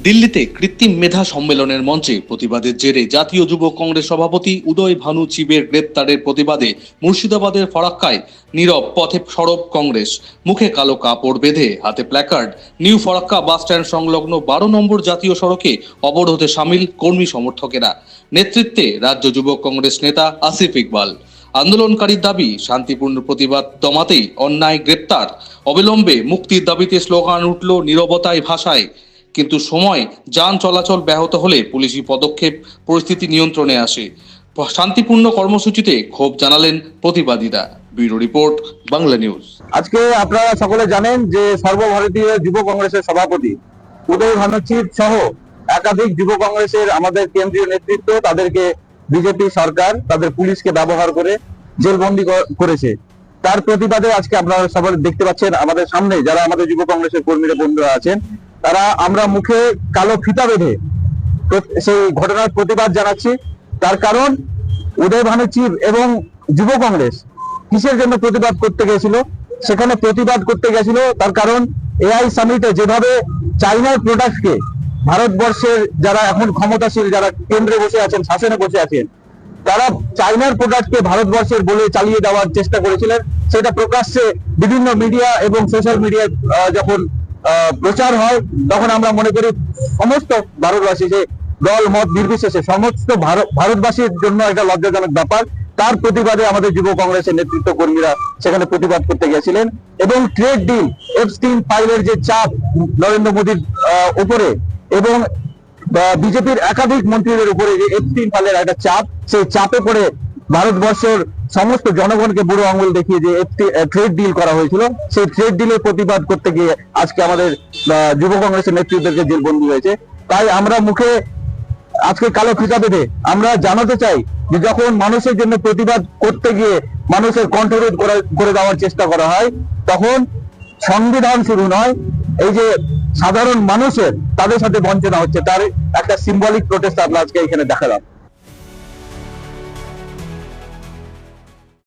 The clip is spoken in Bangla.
দিল্লিতে কৃত্রিম মেধা সম্মেলনের মঞ্চে প্রতিবাদের জেরে জাতীয় যুব কংগ্রেস সভাপতি উদয় ভানু চিবের গ্রেপ্তারের প্রতিবাদে মুর্শিদাবাদের ফরাক্কায় নীরব পথে সরব কংগ্রেস। মুখে কালো কাপড় বেঁধে হাতে placard, new Farakka bus stand সংলগ্ন 12 নম্বর জাতীয় সড়কে অবরোধে সামিল কর্মী সমর্থকেরা। নেতৃত্বে রাজ্য যুব কংগ্রেস নেতা আসিফ ইকবাল। আন্দোলনকারীর দাবি, শান্তিপূর্ণ প্রতিবাদ দমাতেই অন্যায় গ্রেপ্তার, অবিলম্বে মুক্তির দাবিতে স্লোগান উঠল নীরবতায় ভাষায়। কিন্তু সময় যান চলাচল ব্যাহত হলে পুলিশি পদক্ষেপ পরিস্থিতি নিয়ন্ত্রণে আসে। শান্তিপূর্ণ কর্মসূচিতে ক্ষোভ জানালেন প্রতিবাদীরা। Bureau report, Bangla news. আজকে আপনারা সকলে জানেন যে সর্বভারতীয় যুব কংগ্রেসের সভাপতি উদয় ভানু চিব সহ একাধিক যুব কংগ্রেসের আমাদের কেন্দ্রীয় নেতৃত্ব তাদেরকে বিজেপি সরকার তাদের পুলিশকে ব্যবহার করে জেলবন্দি করেছে। তার প্রতিবাদে আজকে আপনারা সবাই দেখতে পাচ্ছেন আমাদের সামনে যারা আমাদের যুব কংগ্রেসের কর্মীরা বন্ধুরা আছেন, তারা আমরা মুখে কালো ফিতা বেঁধে সেই ঘটনার প্রতিবাদ জানাচ্ছি। তার কারণ উদয় ভানু চিব এবং যুব কংগ্রেস কিসের জন্য প্রতিবাদ করতে গেছিল? সেখানে প্রতিবাদ করতে গেছিল তার কারণ এআই সামিটে যেভাবে চাইনার প্রোডাক্টকে ভারতবর্ষের যারা এখন ক্ষমতাশীল, যারা কেন্দ্রে বসে আছেন, শাসনে বসে আছেন, তারা চাইনার প্রোডাক্টকে ভারতবর্ষের বলে চালিয়ে দেওয়ার চেষ্টা করেছিলেন। সেটা প্রকাশ্যে বিভিন্ন মিডিয়া এবং সোশ্যাল মিডিয়ায় যখন প্রচার হয়, তখন আমরা মনে করি সমস্ত ভারতবাসী, যে দল মত নির্বিশেষে সমস্ত ভারতবাসীর জন্য একটা লজ্জাজনক ব্যাপার। তার প্রতিবাদে আমাদের যুব কংগ্রেসের নেতৃত্ব কর্মীরা সেখানে প্রতিবাদ করতে গেছিলেন এবং ট্রেড ডিল, এপস্টিন ফাইলের যে চাপ নরেন্দ্র মোদীর উপরে এবং বিজেপির একাধিক মন্ত্রীদের উপরে যে এপস্টিন ফাইলের একটা চাপ, সেই চাপে পড়ে ভারতবর্ষের সমস্ত জনগণকে বুড়ো আঙুল দেখিয়ে যে ট্রেড ডিল করা হয়েছিল, সেই ট্রেড ডিলের প্রতিবাদ করতে গিয়ে আজকে আমাদের যুব কংগ্রেসের নেতৃত্বদেরকে জেলবন্দি হয়েছে। তাই আমরা মুখে আজকে কালো ফিতা বেঁধে আমরা জানাতে চাই যে যখন মানুষের জন্য প্রতিবাদ করতে গিয়ে মানুষের কণ্ঠরোধ করে দেওয়ার চেষ্টা করা হয়, তখন সংবিধান শুরু নয়, এই যে সাধারণ মানুষের তাদের সাথে বঞ্চনা হচ্ছে, তার একটা সিম্বলিক প্রোটেস্ট আমরা আজকে এখানে দেখালাম।